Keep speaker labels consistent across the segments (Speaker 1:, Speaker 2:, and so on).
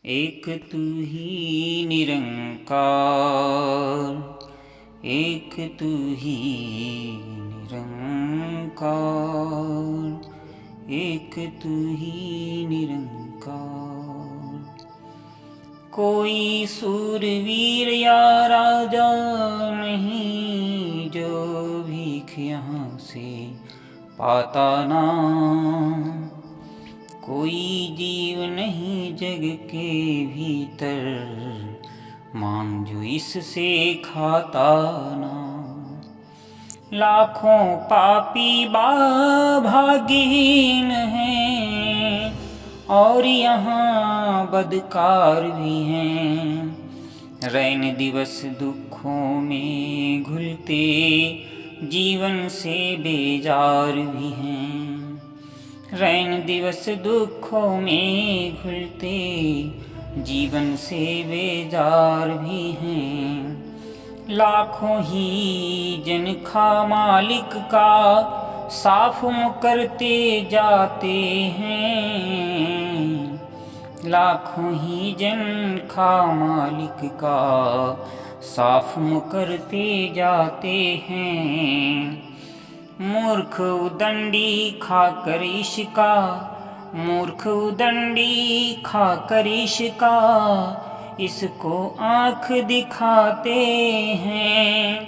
Speaker 1: एक तू ही निरंकार, एक तू ही निरंकार, एक तू ही निरंकार। कोई सूरवीर या राजा नहीं जो भीख यहाँ से पाता ना, कोई जीव नहीं जग के भीतर मांग जो इससे खाता ना। लाखों पापी भाग्यहीन हैं और यहाँ बदकार भी हैं। रैन दिवस दुखों में घुलते जीवन से बेजार भी हैं। रैन दिवस दुखों में घुलते जीवन से बेजार भी हैं। लाखों ही जन खा मालिक का साफ करते जाते हैं। लाखों ही जन खा मालिक का साफ करते जाते हैं। मूर्ख उदंडी खाकर इश्का, मूर्ख उदंडी खाकर इश्का इसको आँख दिखाते हैं।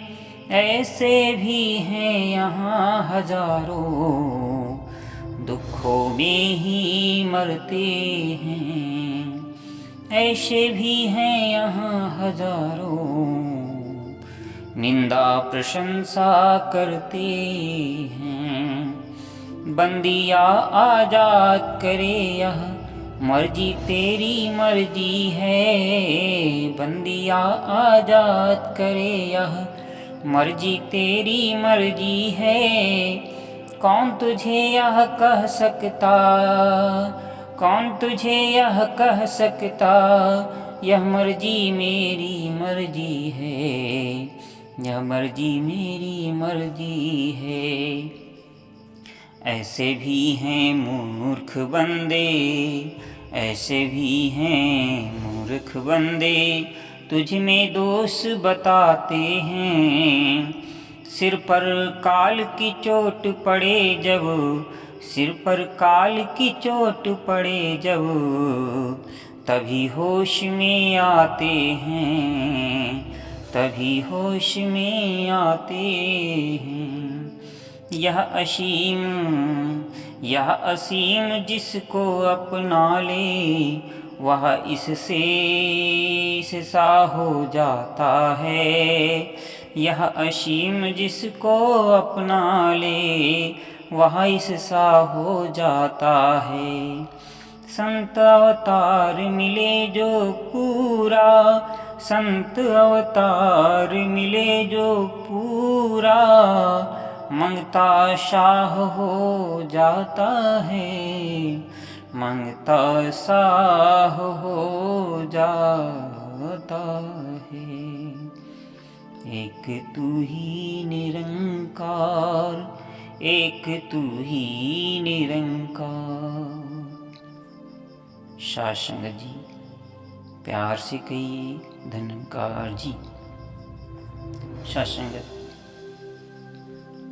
Speaker 1: ऐसे भी हैं यहाँ हजारों दुखों में ही मरते हैं। ऐसे भी हैं यहाँ हजारों निंदा प्रशंसा करते हैं। बंदिया आजाद करे यह मर्जी तेरी मर्जी है। बंदिया आजाद करे यह मर्जी तेरी मर्जी है। कौन तुझे यह कह सकता, कौन तुझे यह कह सकता यह मर्जी मेरी मर्जी है। यह मर्जी मेरी मर्जी है। ऐसे भी हैं मूर्ख बंदे, ऐसे भी हैं मूर्ख बंदे तुझ में दोष बताते हैं। सिर पर काल की चोट पड़े जब, सिर पर काल की चोट पड़े जब तभी होश में आते हैं, तभी होश में आते हैं। यह असीम, यह असीम जिसको अपना ले वह इससे इससा हो जाता है। यह असीम जिसको अपना ले वह इससा हो जाता है। संत अवतार मिले जो पूरा, संत अवतार मिले जो पूरा मंगता शाह हो जाता है, मंगता शाह हो जाता है। एक तू ही निरंकार, एक तू ही निरंकार। शासंग जी प्यार से कहिए धनकार जी। शासंगत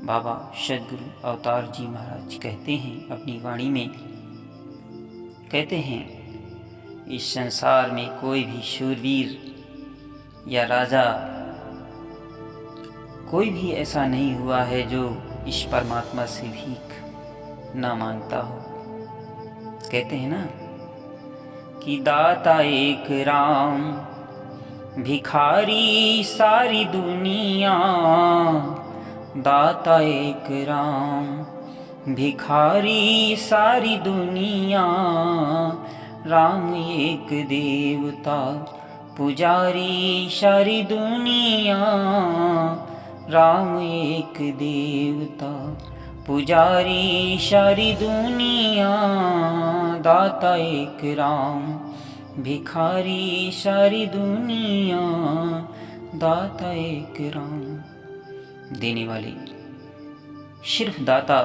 Speaker 1: बाबा सद्गुरु अवतार जी महाराज कहते हैं अपनी वाणी में, कहते हैं इस संसार में कोई भी शूरवीर या राजा कोई भी ऐसा नहीं हुआ है जो इस परमात्मा से भीख ना मांगता हो। कहते हैं ना कि दाता एक राम भिखारी सारी दुनिया, दाता एक राम भिखारी सारी दुनिया। राम एक देवता पुजारी सारी दुनिया। राम एक देवता पुजारी सारी दुनिया। दाता एक राम भिखारी सारी दुनिया। दाता एक राम, देने वाले सिर्फ दाता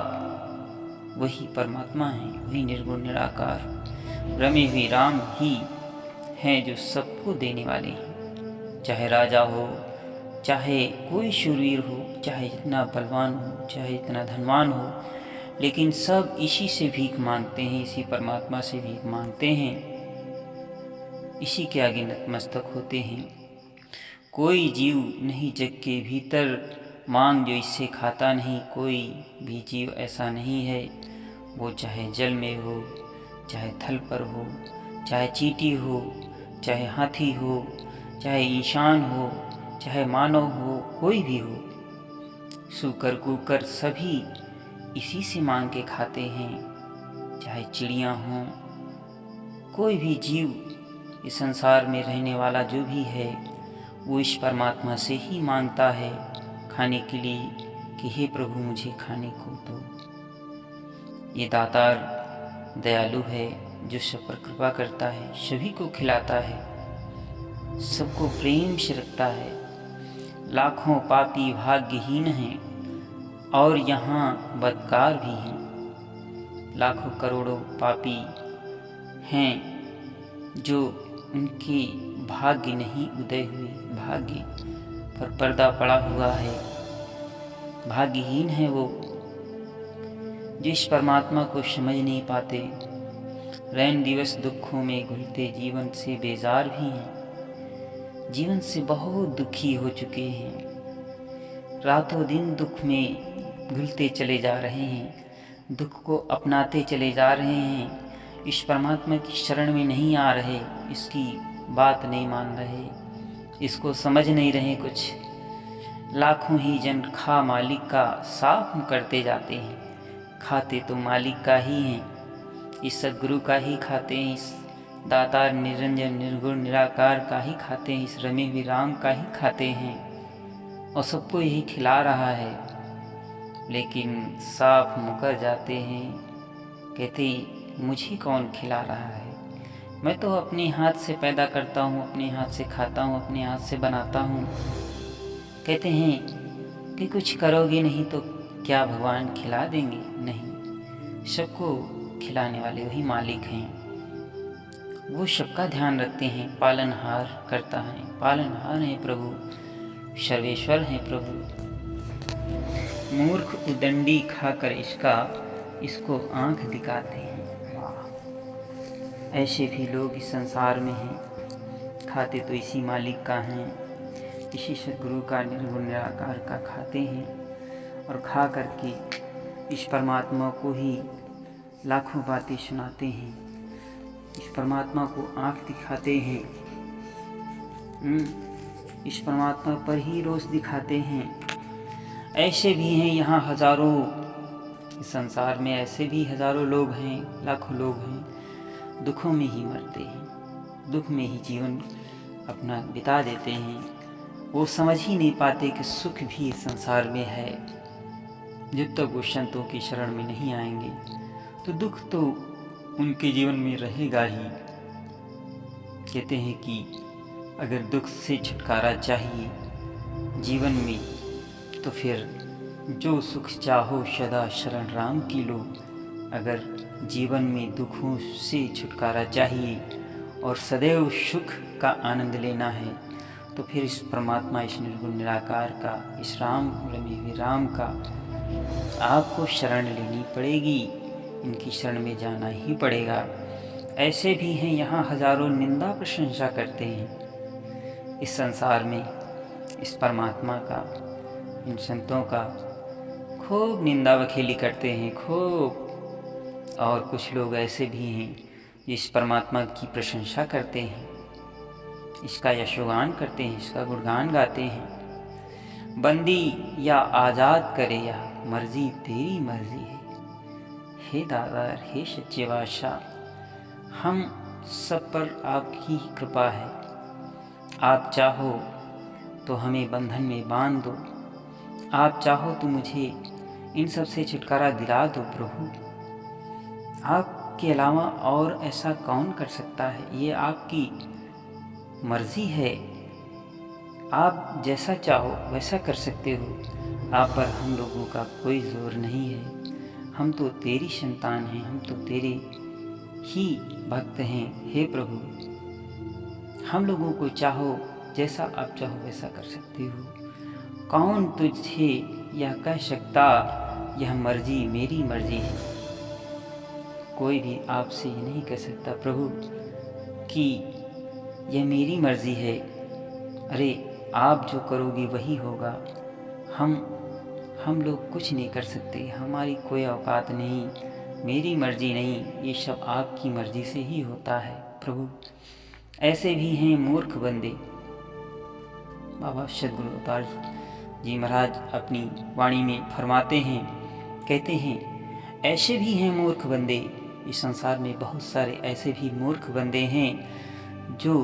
Speaker 1: वही परमात्मा है, वही निर्गुण निराकार ब्रह्म ही राम ही हैं जो सबको देने वाले हैं। चाहे राजा हो, चाहे कोई शूरवीर हो, चाहे जितना बलवान हो, चाहे जितना धनवान हो, लेकिन सब इसी से भीख मांगते हैं, इसी परमात्मा से भीख मांगते हैं, इसी के आगे नतमस्तक होते हैं। कोई जीव नहीं जग के भीतर मांग जो इससे खाता नहीं। कोई भी जीव ऐसा नहीं है, वो चाहे जल में हो, चाहे थल पर हो, चाहे चींटी हो, चाहे हाथी हो, चाहे इंसान हो, चाहे मानव हो, कोई भी हो, सूकर कुकर सभी इसी से मांग के खाते हैं। चाहे चिड़ियाँ हों, कोई भी जीव इस संसार में रहने वाला जो भी है, वो इस परमात्मा से ही मांगता है खाने के लिए कि हे प्रभु मुझे खाने को दो। ये दातार दयालु है, जो सब पर कृपा करता है, सभी को खिलाता है, सबको प्रेम से रखता है। लाखों पापी भाग्यहीन हैं और यहाँ बदकार भी हैं। लाखों करोड़ों पापी हैं जो उनके भाग्य नहीं उदय हुए, भाग्य पर पर्दा पड़ा हुआ है। भाग्यहीन है वो जो इस परमात्मा को समझ नहीं पाते, रैन दिवस दुखों में घुलते जीवन से बेजार भी हैं, जीवन से बहुत दुखी हो चुके हैं, रातों दिन दुख में घुलते चले जा रहे हैं, दुख को अपनाते चले जा रहे हैं, इस परमात्मा की शरण में नहीं आ रहे, इसकी बात नहीं मान रहे, इसको समझ नहीं रहे कुछ। लाखों ही जन खा मालिक का साफ करते जाते हैं, खाते तो मालिक का ही हैं, इस सद्गुरु का ही खाते हैं, इस दातार निरंजन निर्गुण निराकार का ही खाते हैं, इस रमे हुए राम का ही खाते हैं और सबको यही खिला रहा है। लेकिन साफ मुकर जाते हैं, कहते मुझे कौन खिला रहा है, मैं तो अपने हाथ से पैदा करता हूँ, अपने हाथ से खाता हूँ, अपने हाथ से बनाता हूँ। कहते हैं कि कुछ करोगे नहीं तो क्या भगवान खिला देंगे? नहीं, सबको खिलाने वाले वही मालिक हैं, वो सबका ध्यान रखते हैं, पालनहार करता है, पालनहार है प्रभु, सर्वेश्वर हैं प्रभु। मूर्ख उदंडी खाकर इसको आंख दिखाते हैं। ऐसे भी लोग इस संसार में हैं, खाते तो इसी मालिक का हैं, इसी सद्गुरु का निर्गुण निराकार का खाते हैं और खा करके इस परमात्मा को ही लाखों बातें सुनाते हैं, इस परमात्मा को आंख दिखाते हैं, इस परमात्मा पर ही रोष दिखाते हैं। ऐसे भी हैं यहाँ हजारों, इस संसार में ऐसे भी हजारों लोग हैं, लाखों लोग हैं, दुखों में ही मरते हैं, दुख में ही जीवन अपना बिता देते हैं। वो समझ ही नहीं पाते कि सुख भी इस संसार में है। जब तक वो संतों की शरण में नहीं आएंगे तो दुख तो उनके जीवन में रहेगा ही। कहते हैं कि अगर दुख से छुटकारा चाहिए जीवन में तो फिर जो सुख चाहो सदा शरण राम की लो। अगर जीवन में दुखों से छुटकारा चाहिए और सदैव सुख का आनंद लेना है तो फिर इस परमात्मा, इस निर्गुण निराकार का, इस राम रमे हुए राम का आपको शरण लेनी पड़ेगी, इनकी शरण में जाना ही पड़ेगा। ऐसे भी हैं यहाँ हजारों निंदा प्रशंसा करते हैं इस संसार में, इस परमात्मा का, इन संतों का खूब निंदा वखेली करते हैं खूब। और कुछ लोग ऐसे भी हैं जिस परमात्मा की प्रशंसा करते हैं, इसका यशोगान करते हैं, इसका गुणगान गाते हैं। बंदी या आज़ाद करे या मर्जी तेरी मर्जी है। हे दातार, हे सच्चे बादशाह, हम सब पर आपकी कृपा है। आप चाहो तो हमें बंधन में बांध दो, आप चाहो तो मुझे इन सब से छुटकारा दिला दो प्रभु। आपके अलावा और ऐसा कौन कर सकता है, ये आपकी मर्जी है। आप जैसा चाहो वैसा कर सकते हो, आप पर हम लोगों का कोई जोर नहीं है। हम तो तेरी संतान हैं, हम तो तेरे ही भक्त हैं। हे प्रभु, हम लोगों को चाहो जैसा आप चाहो वैसा कर सकते हो। कौन तुझे यह कह सकता यह मर्जी मेरी मर्जी है। कोई भी आपसे ये नहीं कह सकता प्रभु कि यह मेरी मर्जी है। अरे आप जो करोगे वही होगा। हम लोग कुछ नहीं कर सकते, हमारी कोई औकात नहीं, मेरी मर्जी नहीं, ये सब आपकी मर्जी से ही होता है प्रभु। ऐसे भी हैं मूर्ख बंदे। बाबा सद्गुरु अवतार जी महाराज अपनी वाणी में फरमाते हैं, कहते हैं ऐसे भी हैं मूर्ख बंदे। इस संसार में बहुत सारे ऐसे भी मूर्ख बंदे हैं जो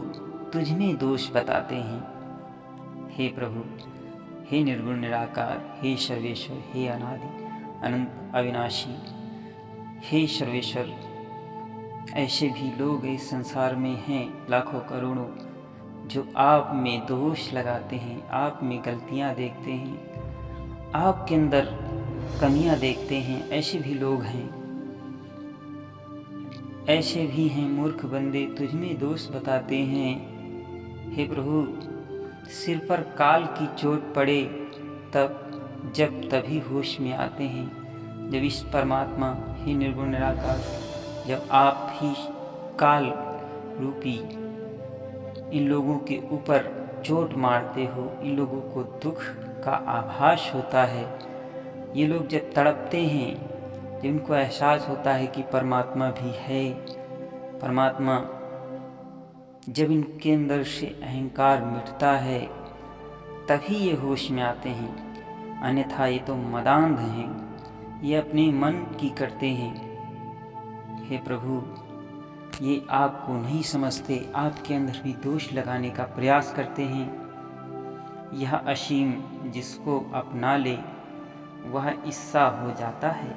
Speaker 1: तुझ में दोष बताते हैं। हे प्रभु, हे निर्गुण निराकार, हे सर्वेश्वर, हे अनादि अनंत अविनाशी, हे सर्वेश्वर, ऐसे भी लोग इस संसार में हैं लाखों करोड़ों जो आप में दोष लगाते हैं, आप में गलतियां देखते हैं, आपके अंदर कमियां देखते हैं। ऐसे भी लोग हैं, ऐसे भी हैं मूर्ख बंदे तुझ में दोष बताते हैं। हे प्रभु, सिर पर काल की चोट पड़े जब तभी होश में आते हैं। जब इस परमात्मा ही निर्गुण निराकार, जब आप ही काल रूपी इन लोगों के ऊपर चोट मारते हो, इन लोगों को दुख का आभास होता है, ये लोग जब तड़पते हैं, जब इनको एहसास होता है कि परमात्मा भी है, परमात्मा, जब इनके अंदर से अहंकार मिटता है तभी ये होश में आते हैं। अन्यथा ये तो मदांध हैं, ये अपने मन की करते हैं। हे प्रभु, ये आपको नहीं समझते, आपके अंदर भी दोष लगाने का प्रयास करते हैं। यह असीम जिसको अपना ले वह ईसा हो जाता है।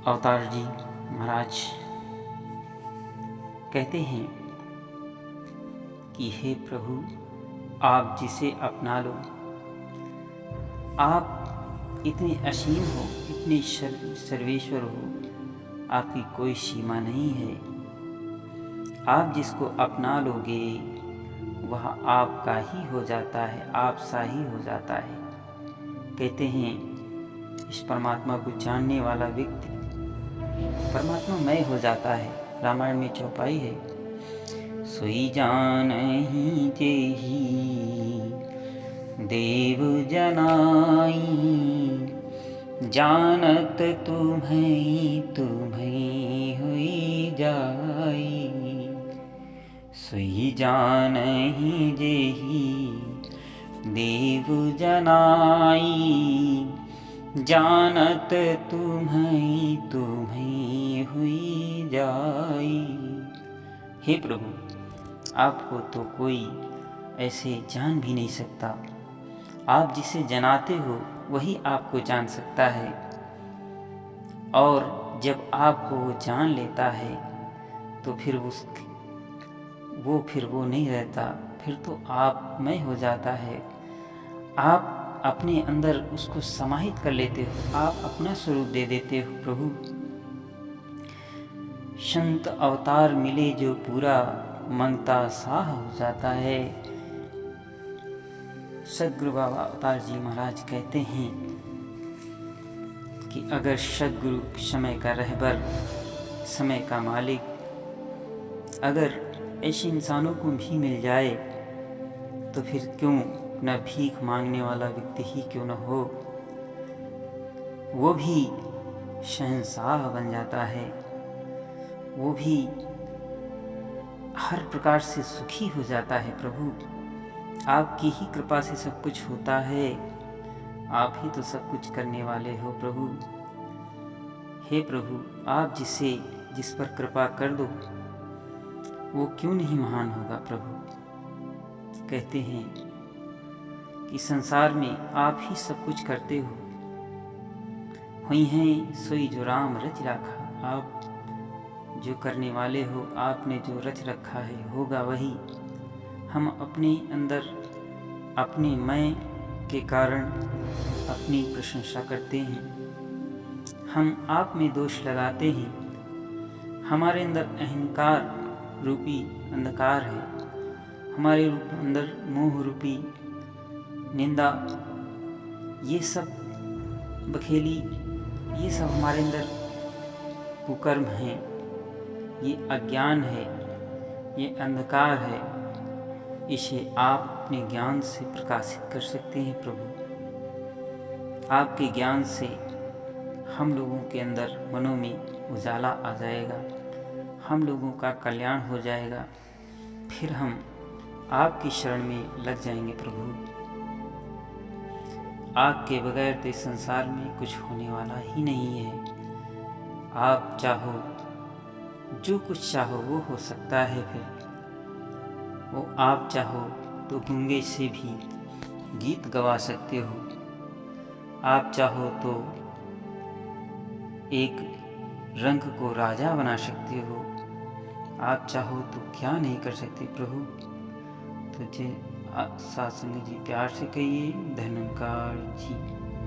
Speaker 1: अवतार जी महाराज कहते हैं कि हे प्रभु, आप जिसे अपना लो, आप इतने असीम हो, इतने सर्वेश्वर हो, आपकी कोई सीमा नहीं है। आप जिसको अपना लोगे वह आपका ही हो जाता है, आप सा ही हो जाता है। कहते हैं इस परमात्मा को जानने वाला व्यक्ति परमात्मामय हो जाता है। रामायण में चौपाई है, सोई जानहि जेहि देव जनाई, जानत तुम्हें हुई जाई। सोई जानहि जेहि देव जनाई, जानत तुम्हें हुई जाई। हे प्रभु, आपको तो कोई ऐसे जान भी नहीं सकता। आप जिसे जनाते हो वही आपको जान सकता है, और जब आपको वो जान लेता है तो फिर वो नहीं रहता, फिर तो आप में हो जाता है। आप अपने अंदर उसको समाहित कर लेते हो, आप अपना स्वरूप दे देते हो प्रभु। संत अवतार मिले जो पूरा, मंगता साह हो जाता है। सद्गुरु बाबा अवतार जी महाराज कहते हैं कि अगर सद्गुरु समय का रहबर, समय का मालिक, अगर ऐसे इंसानों को भी मिल जाए तो फिर क्यों न भीख मांगने वाला व्यक्ति ही क्यों न हो, वो भी शहंशाह बन जाता है, वो भी हर प्रकार से सुखी हो जाता है। प्रभु, आपकी ही कृपा से सब कुछ होता है, आप ही तो सब कुछ करने वाले हो प्रभु। हे प्रभु, आप जिस पर कृपा कर दो वो क्यों नहीं महान होगा प्रभु। कहते हैं कि संसार में आप ही सब कुछ करते हो, हुई हैं सोई जो राम रच राखा। आप जो करने वाले हो, आपने जो रच रखा है होगा वही। हम अपने अंदर अपने मैं के कारण अपनी प्रशंसा करते हैं, हम आप में दोष लगाते हैं, हमारे अंदर अहंकार रूपी अंधकार है, हमारे अंदर मोह रूपी निंदा, ये सब बखेली, ये सब हमारे अंदर कुकर्म हैं, ये अज्ञान है, ये अंधकार है। इसे आप अपने ज्ञान से प्रकाशित कर सकते हैं प्रभु। आपके ज्ञान से हम लोगों के अंदर मनों में उजाला आ जाएगा, हम लोगों का कल्याण हो जाएगा, फिर हम आपकी शरण में लग जाएंगे प्रभु। आपके बगैर तो इस संसार में कुछ होने वाला ही नहीं है। आप चाहो, जो कुछ चाहो वो हो सकता है। फिर वो आप चाहो तो गूंगे से भी गीत गवा सकते हो, आप चाहो तो एक रंग को राजा बना सकते हो, आप चाहो तो क्या नहीं कर सकते प्रभु। तुझे साथ संग जी प्यार से कहिए, धन्यवाद जी।